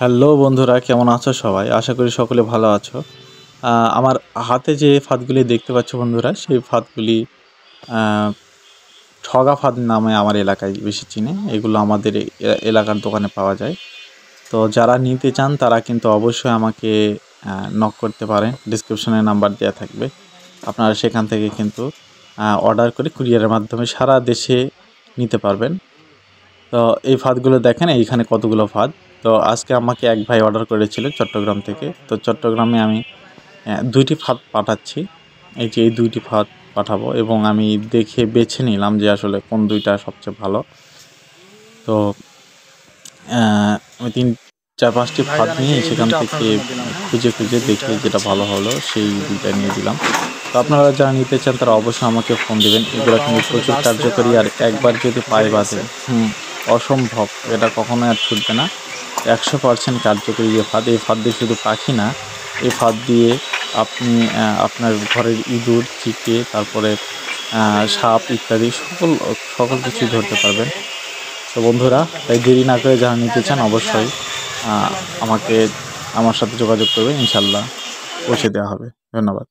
Hello বন্ধুরা, কেমন আছো সবাই? আশা করি সকলে ভালো আছো। আমার হাতে যে ফাঁদগুলি দেখতে পাচ্ছ বন্ধুরা, সেই ফাঁদগুলি আ ঠগা ফাঁদ নামে আমার এলাকায় বেশি চিনে। এগুলো আমাদের এলাকার দোকানে পাওয়া যায়। তো যারা নিতে চান তারা কিন্তু অবশ্যই আমাকে নক করতে পারেন। ডেসক্রিপশনে নাম্বার দেয়া থাকবে। আপনারা সেখান থেকে কিন্তু অর্ডার করে কুরিয়ারের মাধ্যমে সারা দেশে নিতে পারবেন। তো এই ফাঁদগুলো দেখেন এইখানে কতগুলো ফাঁদ। তো আজকে আমাকে এক ভাই অর্ডার করেছিল চট্টগ্রাম থেকে। তো চট্টগ্রামে আমি ২ টি ফাঁদ পাঠাচ্ছি। এই যে এই ২ টি ফাঁদ পাঠাবো এবং আমি দেখে বেছে নিলাম যে আসলে কোন ২ টা সবচেয়ে ভালো। তো আমি ৪-৫ টি ফাঁদ নিয়ে সেখান থেকে খুঁজে দেখে যেটা ভালো হলো সেই ২ টা নিয়ে দিলাম। তো আপনারা যারা নিতে চান তারা অবশ্যই আমাকে ফোন দিবেন। এগুলা কিন্তু প্রচুর কার্যকরী আর একবার যদি পায়ে বাঁধে, অসম্ভব। এটা কখনোই আর ছুটবে না। ১০০% কার্যকরী যে ফাঁদ, এই ফাঁদ দিয়ে শুধু পাখি না, এই ফাঁদ দিয়ে আপনি আপনার ঘরের ইঁদুর, চিকে, তারপরে সাপ ইত্যাদি সকল কিছুই ধরতে পারবেন। তো বন্ধুরা, তাই দেরি না করে যারা নিতে চান অবশ্যই আমাকে আমার সাথে যোগাযোগ করবেন। ইনশাআল্লাহ পৌঁছে দেওয়া হবে। ধন্যবাদ।